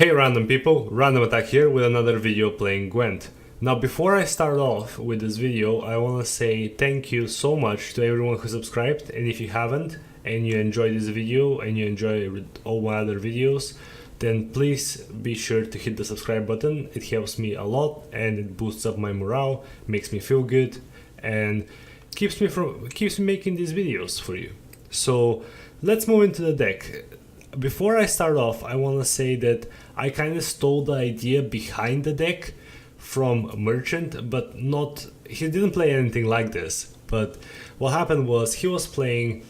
Hey random people, RandomAttack here with another video playing Gwent. Now before I start off with this video, I want to say thank you so much to everyone who subscribed, and if you haven't and you enjoyed this video and you enjoy all my other videos, then please be sure to hit the subscribe button. It helps me a lot and it boosts up my morale, makes me feel good and keeps me making these videos for you. So let's move into the deck. Before I start off, I want to say that I kind of stole the idea behind the deck from Merchant, but he didn't play anything like this. But what happened was he was playing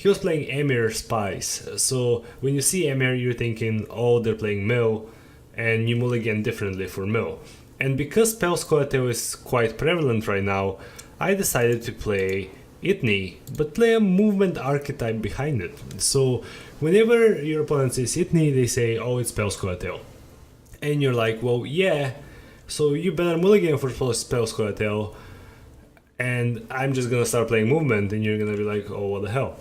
Emir Spies. So when you see Emir, you're thinking, oh, they're playing Mill, and you mulligan differently for Mill. And because scoia'tael is quite prevalent right now, I decided to play Itni, but play a movement archetype behind it. So whenever your opponent says Itni, they say, oh, it's scoia'tael. And you're like, well, yeah, so you better mulligan for scoia'tael, and I'm just gonna start playing movement, and you're gonna be like, oh, what the hell.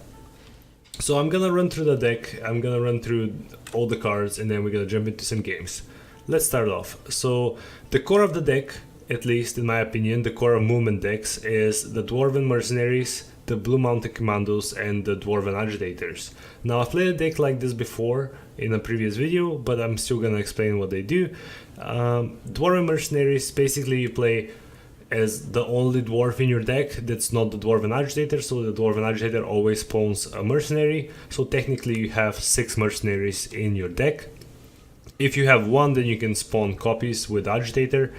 So I'm gonna run through the deck, I'm gonna run through all the cards, and then we're gonna jump into some games. Let's start off. So the core of the deck, at least in my opinion, the core of movement decks is the Dwarven Mercenaries, the Blue Mountain Commandos, and the Dwarven Agitators. Now I've played a deck like this before in a previous video, but I'm still gonna explain what they do. Dwarven Mercenaries, basically you play as the only dwarf in your deck that's not the Dwarven Agitator, so the Dwarven Agitator always spawns a mercenary, so technically you have 6 mercenaries in your deck. If you have one, then you can spawn copies with Agitator.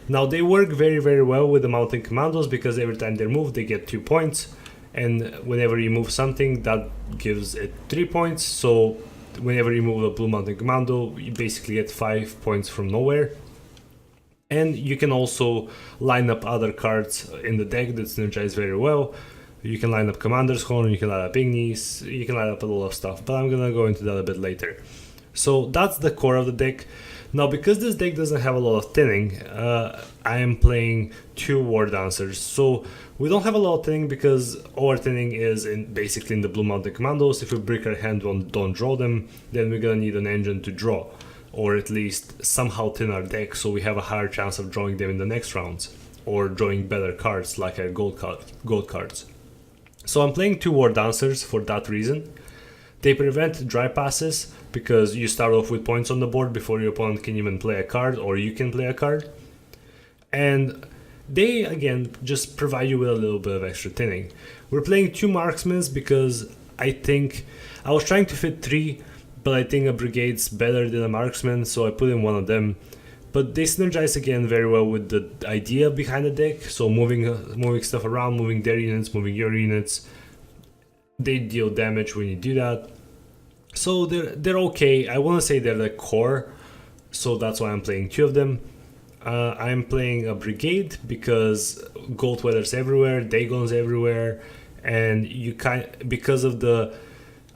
Now they work very well with the Mountain Commandos because every time they move they get 2 points, and whenever you move something that gives it 3 points, so whenever you move a Blue Mountain Commando you basically get 5 points from nowhere. And you can also line up other cards in the deck that synergize very well. You can line up Commander's Horn, you can line up Ignis, you can line up a lot of stuff, but I'm gonna go into that a bit later. So that's the core of the deck. Now because this deck doesn't have a lot of thinning, I am playing 2 Wardancers. So we don't have a lot of thinning because our thinning is basically in the Blue Mountain Commandos. If we break our hand and don't draw them, then we're gonna need an engine to draw, or at least somehow thin our deck so we have a higher chance of drawing them in the next rounds, or drawing better cards like our gold cards. So I'm playing 2 Wardancers for that reason. They prevent dry passes because you start off with points on the board before your opponent can even play a card, or you can play a card. And they again just provide you with a little bit of extra thinning. We're playing 2 Marksmen because I was trying to fit 3, but I think a Brigade's better than a Marksman, so I put in one of them. But they synergize again very well with the idea behind the deck, so moving stuff around, moving their units, moving your units. They deal damage when you do that. So they're okay. I want to say they're the core, so that's why I'm playing 2 of them. I'm playing a Brigade because Gold Weather's everywhere, Dagon's everywhere, and because of the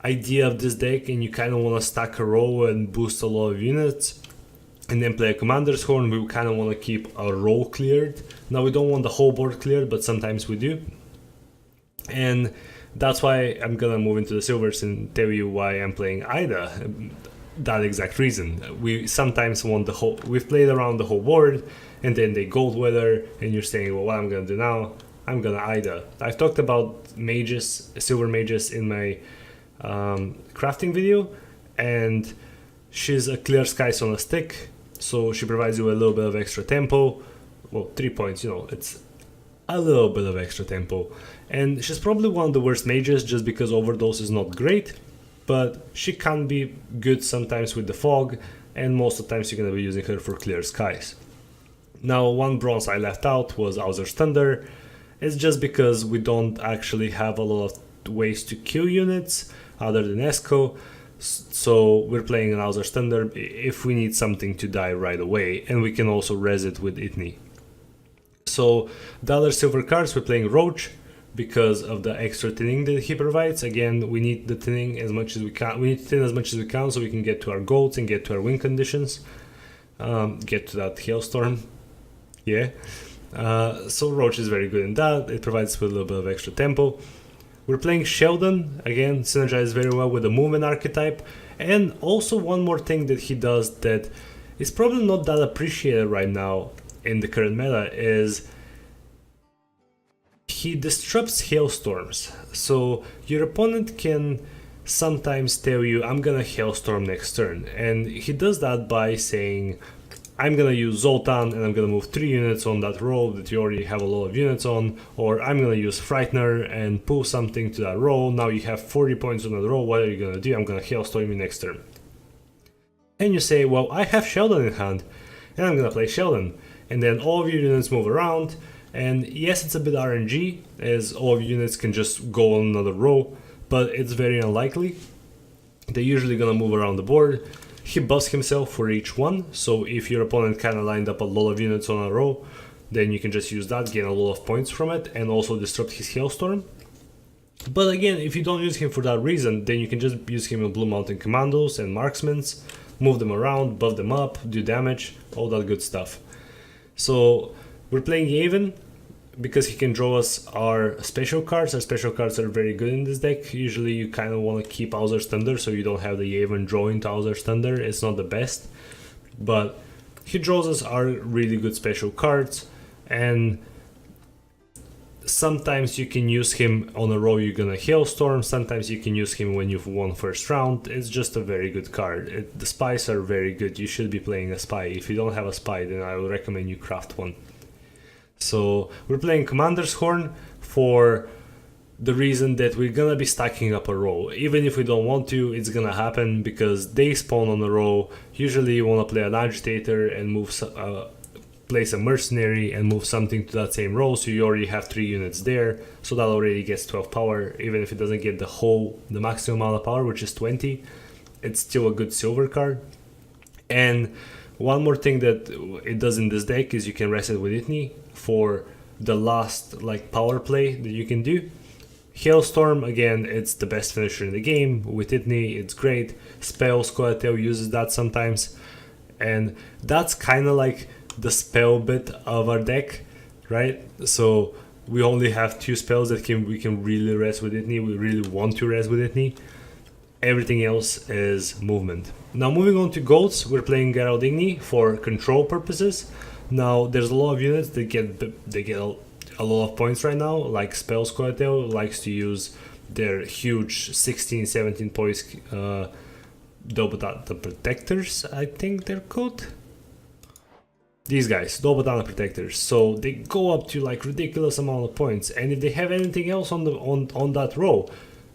idea of this deck, and you kind of want to stack a row and boost a lot of units, and then play a Commander's Horn. We kind of want to keep a row cleared. Now we don't want the whole board cleared, but sometimes we do, and that's why I'm gonna move into the silvers and tell you why I'm playing Ida. That exact reason. We sometimes want we've played around the whole board, and then they Gold Weather, and you're saying, well, what I'm gonna do now? I'm gonna Ida. I've talked about mages, silver mages, in my crafting video, and she's a Clear Skies on a stick, so she provides you a little bit of extra tempo. Well, 3 points, it's a little bit of extra tempo, and she's probably one of the worst mages just because overdose is not great, but she can be good sometimes with the fog, and most of the times you're going to be using her for Clear Skies. Now, one bronze I left out was Auser's Thunder. It's just because we don't actually have a lot of ways to kill units other than Esco, so we're playing an Auser's Thunder if we need something to die right away, and we can also res it with Itni. So the other silver cards, we're playing Roach because of the extra thinning that he provides. Again, we need the thinning as much as we can. We need to thin as much as we can so we can get to our golds and get to our win conditions. Get to that hailstorm. Yeah. So Roach is very good in that. It provides with a little bit of extra tempo. We're playing Sheldon, again, synergizes very well with the movement archetype, And also one more thing that he does that is probably not that appreciated right now in the current meta is he disrupts hailstorms. So your opponent can sometimes tell you, I'm gonna hailstorm next turn, and he does that by saying, I'm gonna use Zoltan and I'm gonna move 3 units on that row that you already have a lot of units on, or I'm gonna use Frightener and pull something to that row. Now you have 40 points on that row, what are you gonna do? I'm gonna hailstorm you next turn. And you say, well, I have Sheldon in hand and I'm gonna play Sheldon, and then all of your units move around. And yes, it's a bit RNG, as all of your units can just go on another row, but it's very unlikely. They're usually gonna move around the board. He buffs himself for each one, so if your opponent kind of lined up a lot of units on a row, then you can just use that, gain a lot of points from it, and also disrupt his hailstorm. But again, if you don't use him for that reason, then you can just use him in Blue Mountain Commandos and Marksmans, move them around, buff them up, do damage, all that good stuff. So we're playing Elven because he can draw us our special cards. Our special cards are very good in this deck. Usually you kind of want to keep Owser's Thunder so you don't have the Elven draw into Owser's Thunder. It's not the best, but he draws us our really good special cards, and sometimes you can use him on a row you're gonna hailstorm, sometimes you can use him when you've won first round. It's just a very good card. The spies are very good. You should be playing a spy. If you don't have a spy, then I would recommend you craft one. So we're playing Commander's Horn for the reason that we're gonna be stacking up a row. Even if we don't want to, it's gonna happen because they spawn on a row. Usually you wanna play an Agitator and move place a Mercenary and move something to that same row, so you already have 3 units there, so that already gets 12 power. Even if it doesn't get the maximum amount of power, which is 20, it's still a good silver card. And one more thing that it does in this deck is you can rest it with Itni for the last power play that you can do. Hailstorm, again, it's the best finisher in the game. With Itni, it's great. Spell, scoia'tael uses that sometimes. And that's kind of like the spell bit of our deck, right? So we only have 2 spells that we can really rest with Itni. We really want to rest with Itni. Everything else is movement. Now moving on to Goats, we're playing Geralt Igni for control purposes. Now there's a lot of units that get a lot of points right now, like Spell scoia'tael likes to use their huge 16-17 points the Protectors, I think they're called. These guys, Dobotana Protectors, so they go up to ridiculous amount of points, and if they have anything else on that row,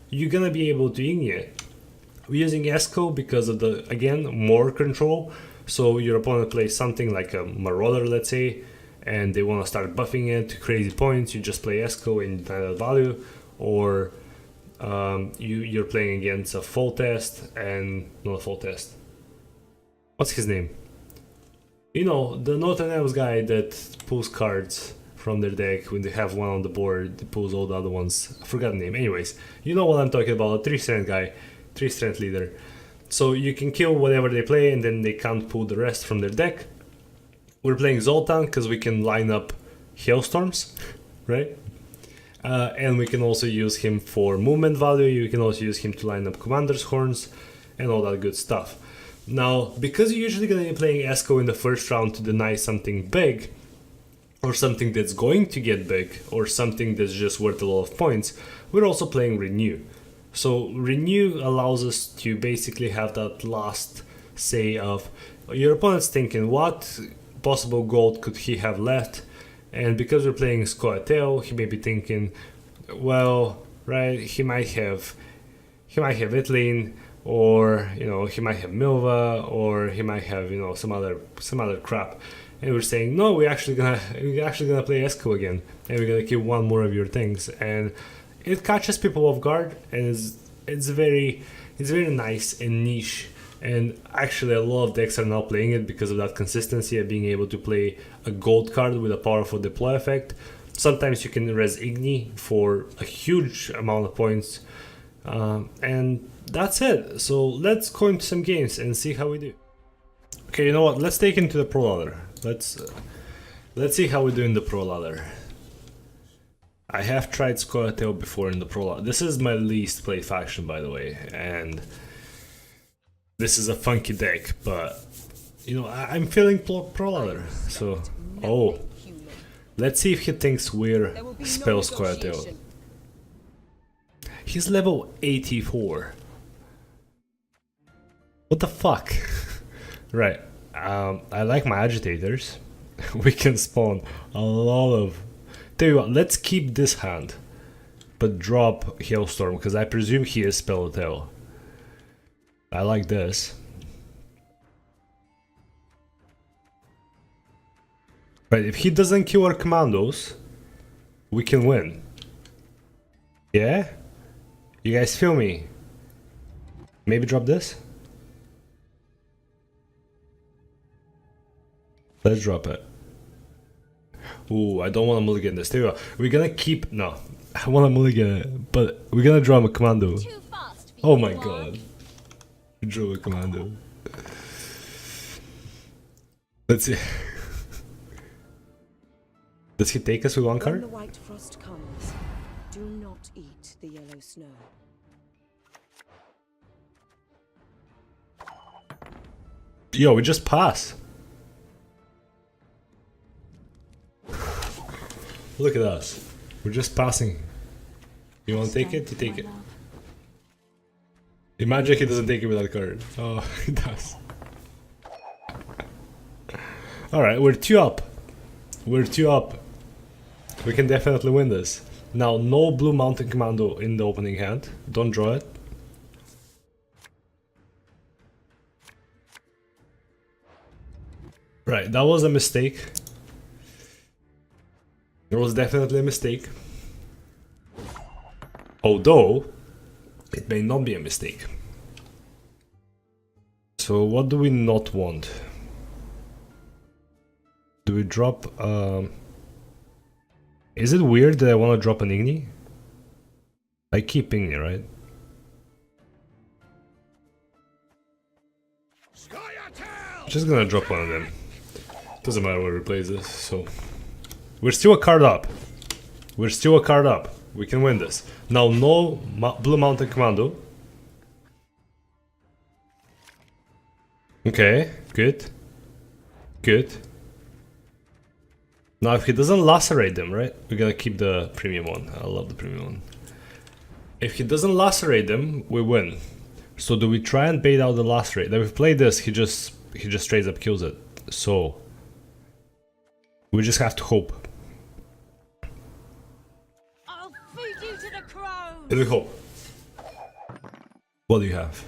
you're gonna be able to Igni it. We're using Esco because of the, again, more control. So your opponent plays something like a Marauder, let's say, and they want to start buffing it to crazy points. You just play Esco and that value, or you're playing against a Foltest and not a Foltest. What's his name? You know, the Northern Elves guy that pulls cards from their deck when they have one on the board, they pulls all the other ones. I forgot the name. Anyways, you know what I'm talking about, a 3-strength guy, 3-strength leader. So you can kill whatever they play and then they can't pull the rest from their deck. We're playing Zoltan because we can line up Hailstorms, right? And we can also use him for movement value. You can also use him to line up Commander's Horns and all that good stuff. Now, because you're usually going to be playing Esco in the first round to deny something big, or something that's going to get big, or something that's just worth a lot of points, we're also playing Renew. So Renew allows us to basically have that last say of your opponent's thinking, what possible gold could he have left? And because we're playing scoia'tael, he may be thinking, well, right, he might have Itlin, or he might have Milva, or he might have some other crap. And we're saying, no, we're actually gonna play Esco again, and we're gonna kill one more of your things, and it catches people off guard, and it's very nice and niche. And actually, a lot of decks are now playing it because of that consistency of being able to play a gold card with a powerful deploy effect. Sometimes you can res Igni for a huge amount of points, and that's it. So let's go into some games and see how we do. Okay, you know what? Let's take it into the pro ladder. Let's see how we do in the pro ladder. I have tried scoia'tael before in the pro ladder. This is my least played faction, by the way, and This is a funky deck, but you know, I'm feeling pro ladder, so oh, let's see if he thinks we're spell scoia'tael. He's level 84. What the fuck? Right, I like my agitators. We can spawn a lot of... Tell you what, let's keep this hand, but drop Hailstorm, because I presume he is scoia'tael. I like this. Right, if he doesn't kill our commandos, we can win. Yeah? You guys feel me? Maybe drop this? Let's drop it. Ooh, I don't want to mulligan this. There you go. We're gonna keep... No, I want to mulligan it, but we're gonna draw a commando. Oh my god. We drew a commando. Let's see. Does he take us with one card? When the white frost comes, do not eat the yellow snow. Yo, we just pass. Look at us. We're just passing. You want to take it? You take it. Imagine he doesn't take it with that card. Oh, he does. Alright, we're 2 up. We're 2 up. We can definitely win this. Now, no blue mountain commando in the opening hand. Don't draw it. Right, that was a mistake. It was definitely a mistake. Although, it may not be a mistake. So what do we not want? Do we drop... Is it weird that I want to drop an Igni? I keep Igni, right? Just gonna drop one of them. Doesn't matter what replaces this, so... We're still a card up. We're still a card up. We can win this. Now, no Blue Mountain Commando. Okay, good. Good. Now, if he doesn't lacerate them, right? We're gonna keep the premium one. I love the premium one. If he doesn't lacerate them, we win. So do we try and bait out the lacerate? If we play this, he just straight up kills it. So we just have to hope. I'll feed you to the crows. We hope. What do you have?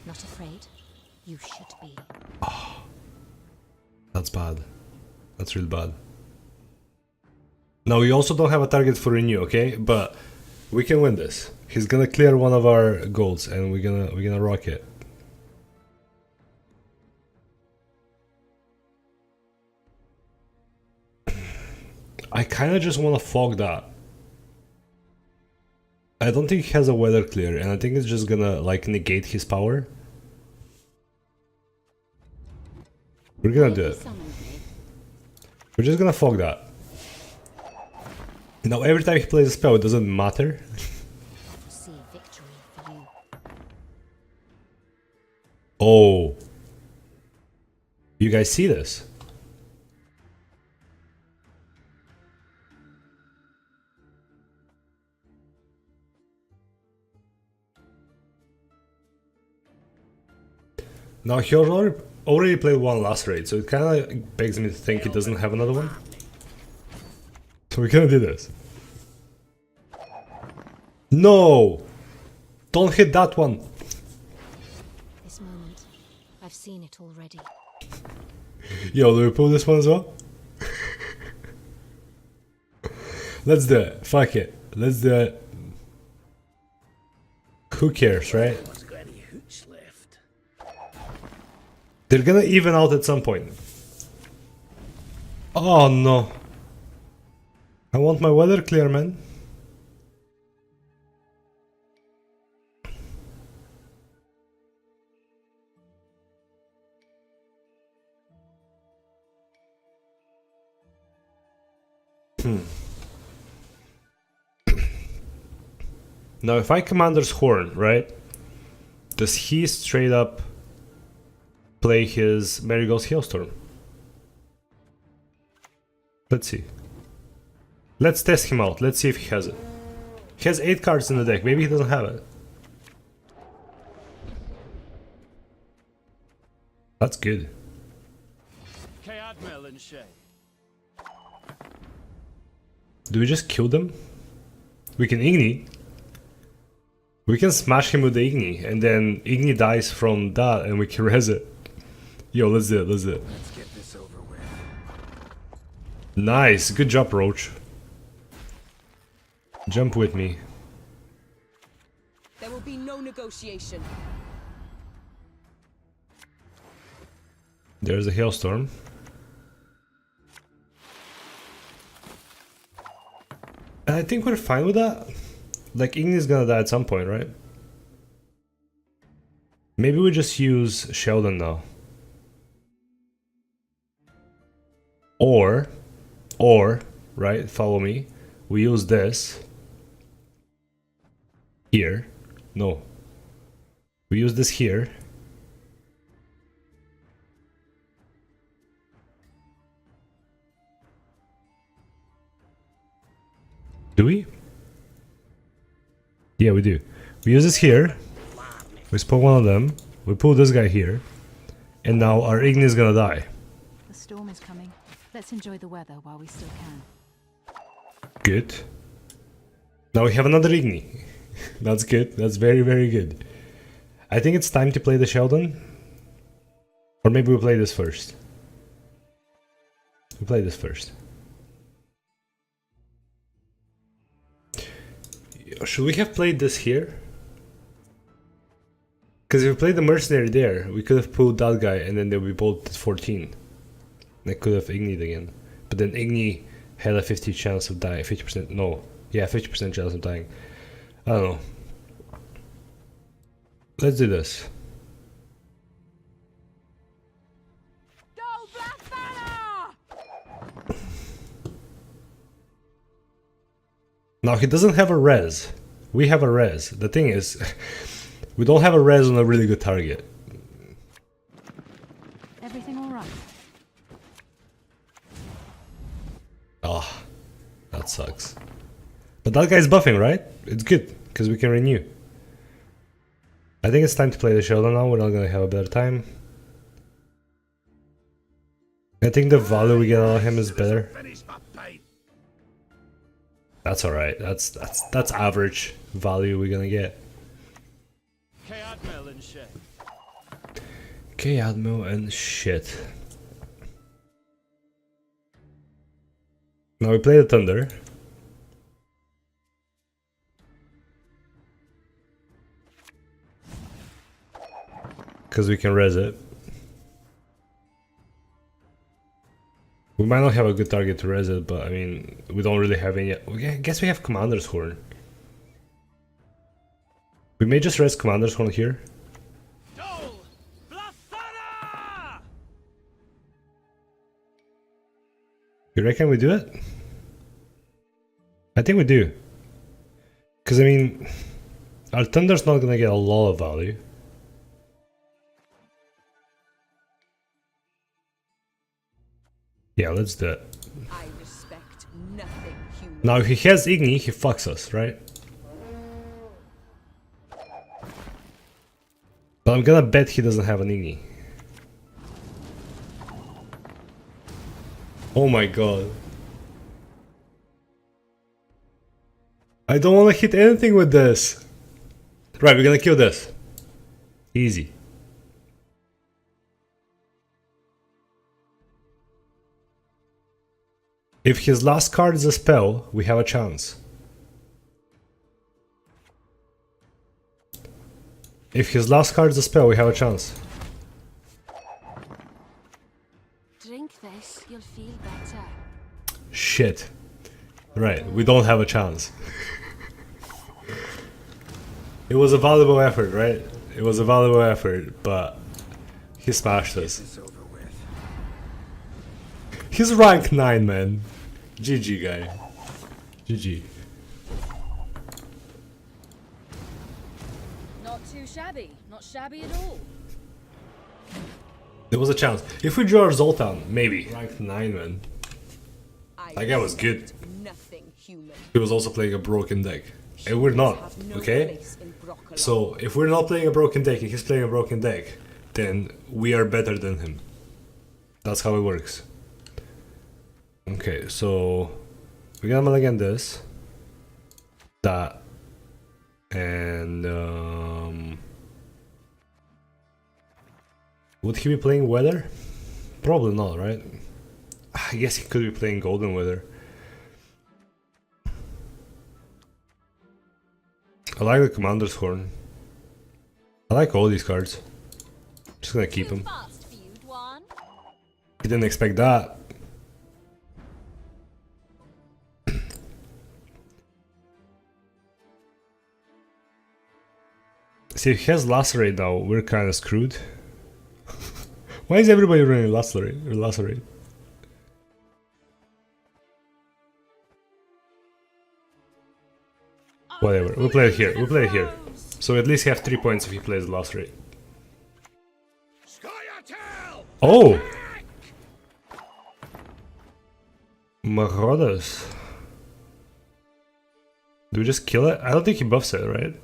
Not afraid? You should be. Oh, that's bad. That's really bad. Now we also don't have a target for renew, okay? But we can win this. He's gonna clear one of our golds, and we're gonna rock it. I kind of just want to fog that. I don't think he has a weather clear, and I think it's just gonna like negate his power. We're gonna do it. We're just gonna fog that. Now every time he plays a spell, it doesn't matter. See victory for you. Oh. You guys see this? Now he already played one last raid, so it kind of begs me to think he doesn't have another one. So we're gonna do this. No! Don't hit that one! This moment, I've seen it already. Yo, do we pull this one as well? Let's do it. Fuck it. Let's do it. Who cares, right? They're gonna even out at some point. Oh no. I want my weather clear, man. Now if I Commander's Horn, right? Does he straight up play his Marigold's Hailstorm. Let's see. Let's test him out. Let's see if he has it. He has 8 cards in the deck. Maybe he doesn't have it. That's good. Do we just kill them? We can Igni. We can smash him with the Igni, and then Igni dies from that, and we can res it. Yo, let's do it, let's do it. Let's get this over with. Nice, good job, Roach. Jump with me. There will be no negotiation. There's a Hailstorm. And I think we're fine with that. Like, Igni's gonna die at some point, right? Maybe we just use Sheldon now. Or, right, follow me. We use this. Here. No. We use this here. Do we? Yeah, we do. We use this here. We spot one of them. We pull this guy here. And now our Igni is gonna die. The storm is coming. Let's enjoy the weather while we still can. Good. Now we have another Igni. That's good. That's very, very good. I think it's time to play the Sheldon. Or maybe we play this first. We play this first. Should we have played this here? Because if we played the mercenary there, we could have pulled that guy and then they would be both at 14. And I could have Igni'd again. But then Igni had a 50% chance of dying. 50%, no. Yeah, 50% chance of dying. I don't know. Let's do this. Go Black Banner! Now he doesn't have a res. We have a res. The thing is, we don't have a res on a really good target. Everything all right? Ah, that sucks. But that guy's buffing, right? It's good, because we can renew. I think it's time to play the Sheldon now. We're not gonna have a better time. I think the value we get out of him is better. That's alright. That's average value we're gonna get. K-Admil and shit. Now we play the Thunder. Because we can res it. We might not have a good target to res it, but I mean, we don't really have any. I guess we have Commander's Horn. We may just res Commander's Horn here. You reckon we do it? I think we do. Because I mean, our Thunder's not gonna get a lot of value. Yeah, let's do it. I respect nothing human. Now if he has Igni, he fucks us, right? But I'm gonna bet he doesn't have an Igni. Oh my god. I don't want to hit anything with this. Right, we're gonna kill this. Easy. If his last card is a spell, we have a chance. If his last card is a spell, we have a chance. Drink this, you'll feel better. Shit. Right, we don't have a chance. It was a valuable effort, right? It was a valuable effort, but he smashed us. He's rank 9, man. GG, guy. GG. Not too shabby. Not shabby at all. There was a chance. If we draw our Zoltan, maybe. Ranked 9, man. That guy was good. respect Nothing human. He was also playing a broken deck. And we're not, Have no okay? place in Broccolon. So, if we're not playing a broken deck and he's playing a broken deck, then we are better than him. That's how it works. Okay, so we're gonna mulligan this, that, and would he be playing Weather? Probably not, right? I guess he could be playing Golden Weather. I like the Commander's Horn. I like all these cards. Just gonna keep them. Fast for you, Dwan. He didn't expect that. See, if he has Lacerate now, we're kinda screwed. Why is everybody running Lacerate? Whatever, we'll play it here, So at least he have 3 points if he plays Lacerate. Scoia'tael! Oh! Marauders. Do we just kill it? I don't think he buffs it, right?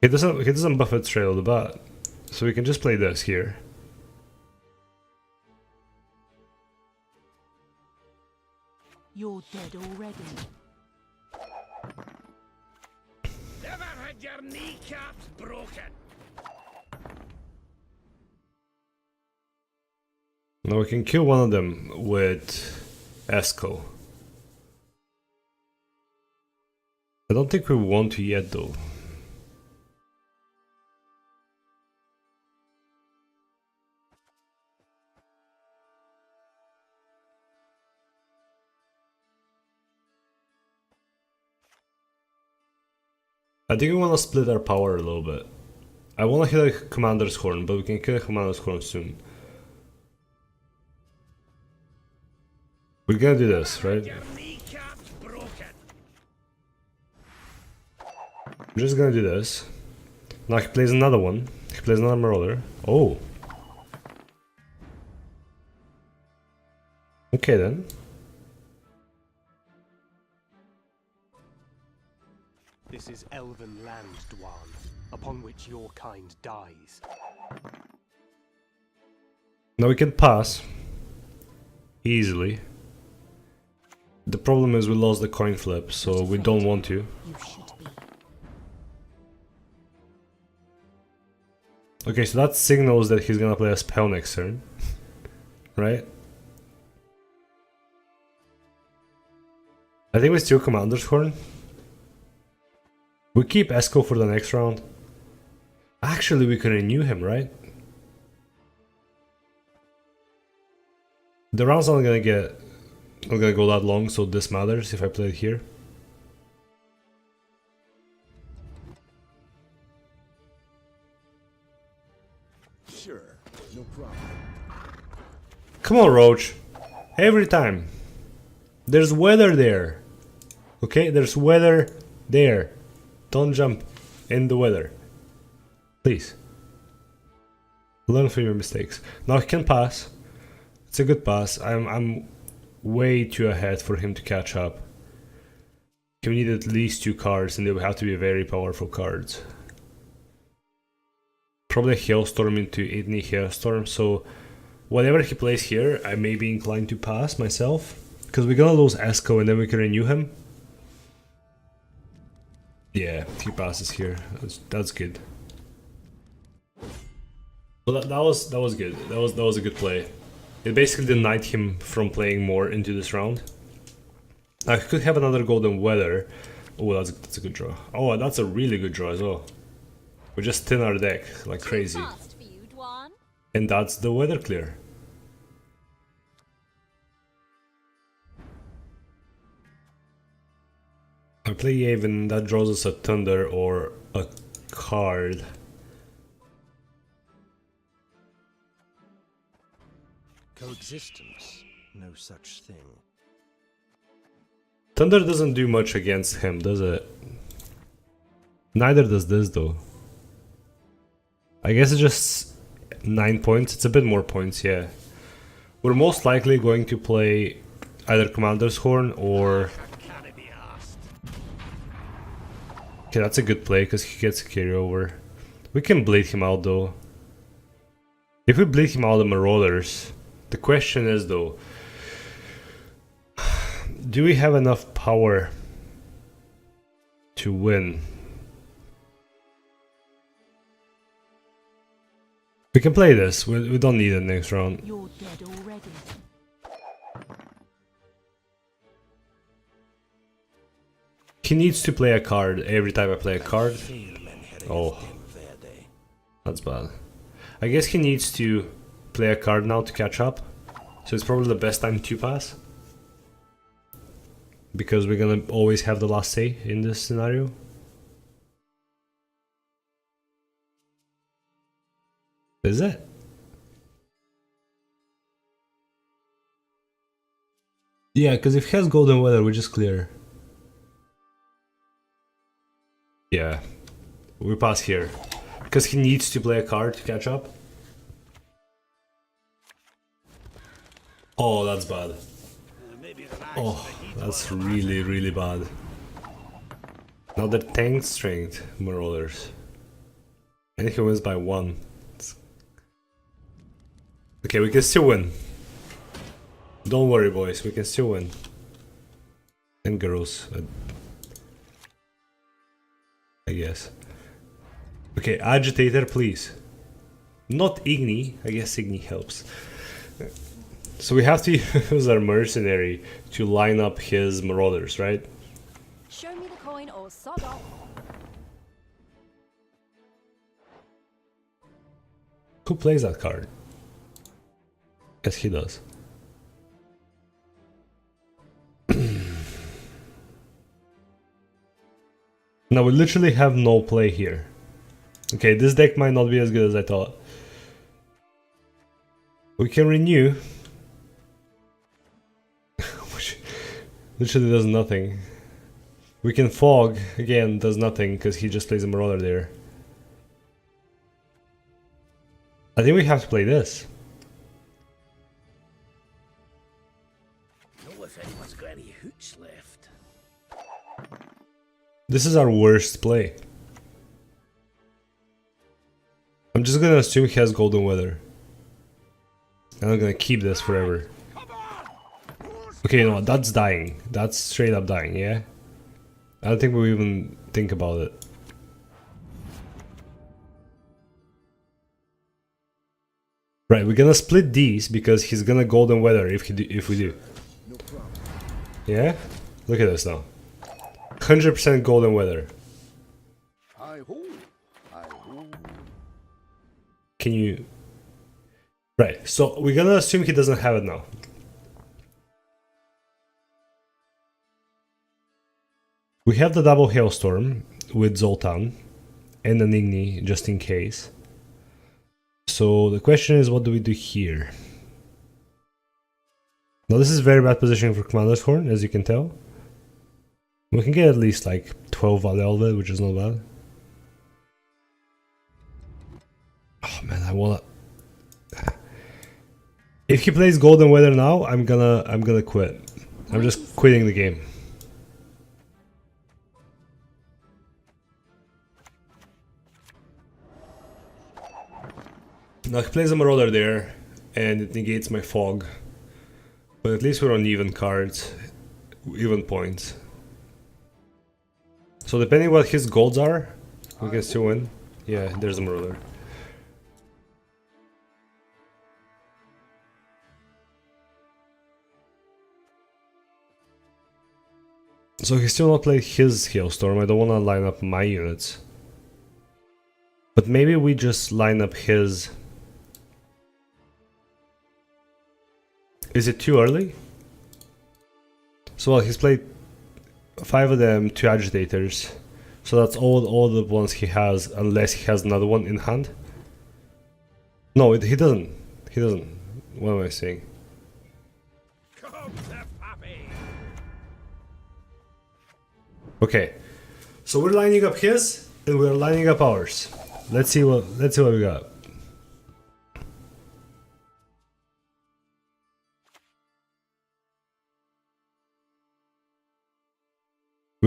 He doesn't buff it straight off the bat. So we can just play this here. You're dead already. Never had your kneecaps broken. Now we can kill one of them with Esco. I don't think we want to yet though. I think we want to split our power a little bit. I want to hit a Commander's Horn, but we can kill a Commander's Horn soon. We're gonna do this, right? Your kneecaps broken. I'm just gonna do this. Now he plays another one. He plays another Marauder. Oh. Okay then. This is Elven land, Dwan, upon which your kind dies. Now we can pass. Easily. The problem is we lost the coin flip, so we don't want to. You should be. Okay, so that signals that he's gonna play a spell next turn. Right? I think we steal Commander's Horn. We keep Esco for the next round. Actually, we can renew him, right? The round's not gonna go that long, so this matters if I play it here. Sure, no problem. Come on, Roach. Every time. There's weather there. Okay, there's weather there. Don't jump in the weather. Please. Learn from your mistakes. Now he can pass. It's a good pass. I'm way too ahead for him to catch up. He need at least 2 cards, and they will have to be very powerful cards. Probably Hailstorm into Idni Hailstorm, so whatever he plays here, I may be inclined to pass myself. Because we're gonna lose Esco and then we can renew him. Yeah, he passes here. That's good. So that was good. That was a good play. It basically denied him from playing more into this round. I could have another Golden Weather. Oh, that's a good draw. Oh, that's a really good draw as well. We just thin our deck like crazy. Fast for you, Dwan. And that's the Weather Clear. I play Yavin, that draws us a Thunder or a card. Coexistence, no such thing. Thunder doesn't do much against him, does it? Neither does this though. I guess it just 9 points. It's a bit more points, yeah. We're most likely going to play either Commander's Horn or... Can't be asked. Okay, that's a good play because he gets a carryover. We can bleed him out though. If we bleed him out of Marauders, the question is though, do we have enough power to win? We can play this, we don't need it next round. You're dead already. He needs to play a card every time I play a card. Oh, that's bad. I guess he needs to play a card now to catch up. So it's probably the best time to pass. Because we're gonna always have the last say in this scenario. Is it? Yeah, because if he has golden weather, we just clear. Yeah, we pass here. Because he needs to play a card to catch up. Oh, that's bad. Oh, that's really, really bad. Now they're tanked strength Marauders. And he wins by 1. Okay, we can still win. Don't worry, boys, we can still win. And girls, I guess. Okay, Agitator, please. Not Igni. I guess Igni helps. So we have to use our mercenary to line up his Marauders, right? Show me the coin or sod off. Who plays that card? Guess he does. Now we literally have no play here. Okay, this deck might not be as good as I thought. We can renew. Which literally does nothing. We can fog, again, does nothing because he just plays a Marauder there. I think we have to play this. Know if anyone's got any hooch left. This is our worst play. I'm just gonna assume he has golden weather. And I'm gonna keep this forever. Okay, no, that's dying. That's straight up dying, yeah? I don't think we even think about it. Right, we're gonna split these because he's gonna golden weather if we do. Yeah? Look at this now. 100% golden weather. Can you... Right, so we're gonna assume he doesn't have it now. We have the double hailstorm with Zoltan and an Igni just in case. So the question is, what do we do here? Now this is very bad positioning for Commander's Horn, as you can tell. We can get at least like 12 Elven, which is not bad. Oh man, I wanna... If he plays Golden Weather now, I'm gonna quit. I'm just quitting the game. Now he plays a Marauder there, and it negates my fog. But at least we're on even cards, even points. So depending what his golds are, we can still win. Yeah, there's a Marauder. So he still not played his Hailstorm. I don't want to line up my units. But maybe we just line up his... Is it too early? So well, he's played 5 of them, 2 agitators. So that's all the ones he has, unless he has another one in hand. No, he doesn't. He doesn't. What am I saying? Come to pappy. Okay, so we're lining up his, and we're lining up ours. Let's see what we got.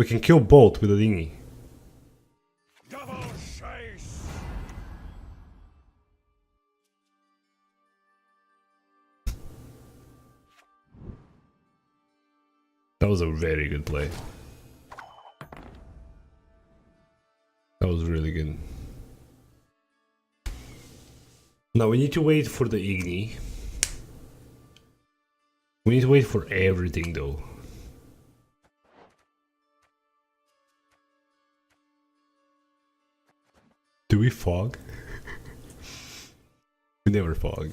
We can kill both with a dinghy. Double chase! That was a very good play. That was really good. Now we need to wait for the Igni. We need to wait for everything though. Do we fog? We never fog.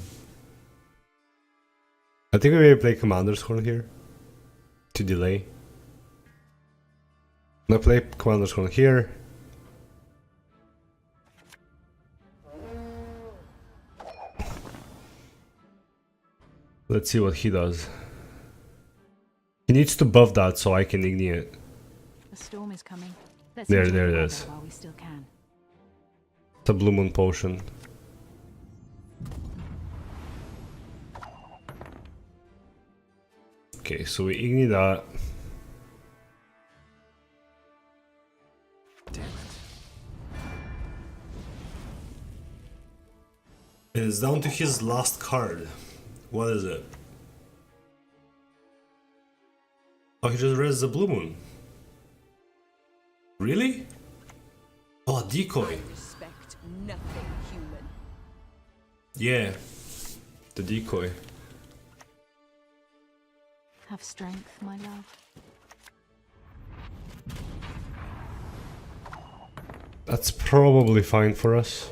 I think we may play Commander's Horn here to delay. I'm gonna play Commander's Horn here. Let's see what he does. He needs to buff that so I can Igni it. The storm is coming. Let's There enjoy it the is. weather while we still can. It's a Blue Moon potion. Okay, so we Igni that. And it's down to his last card. What is it? Oh, he just read the Blue Moon. Really? Oh, decoy. Respect nothing human. Yeah, the decoy. Have strength, my love. That's probably fine for us.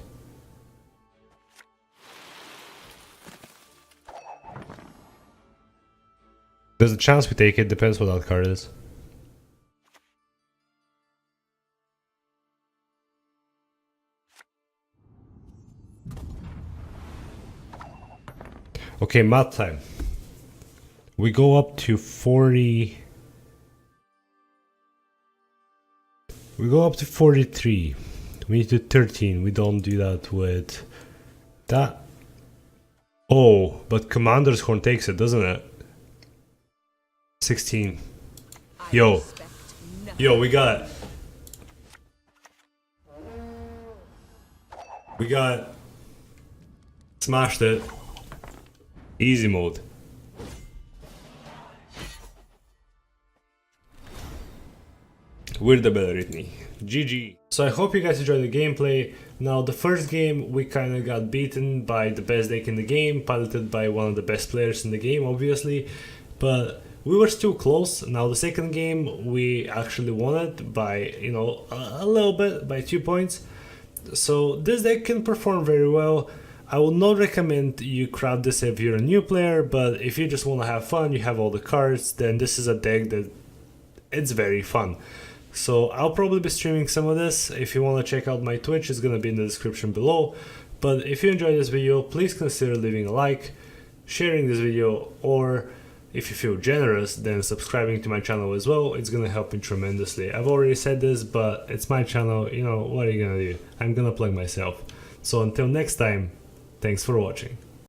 There's a chance we take it, depends what that card is. Okay, math time. We go up to 40. We go up to 43. We need to 13. We don't do that with that. Oh, but Commander's Horn takes it, doesn't it? 16. Yo. Yo, we got... We got... Smashed it. Easy mode. We're the better Ritney. GG. So I hope you guys enjoyed the gameplay. Now the first game we kinda got beaten by the best deck in the game, piloted by one of the best players in the game obviously, but we were still close. Now the second game we actually won it by, you know, a little bit, by 2 points. So this deck can perform very well. I would not recommend you craft this if you're a new player, but if you just want to have fun, you have all the cards, then this is a deck that it's very fun. So I'll probably be streaming some of this. If you want to check out my Twitch, it's gonna be in the description below. But if you enjoyed this video, please consider leaving a like, sharing this video, or if you feel generous, then subscribing to my channel as well. It's gonna help me tremendously. I've already said this, but it's my channel, you know, what are you gonna do? I'm gonna plug myself. So until next time, thanks for watching.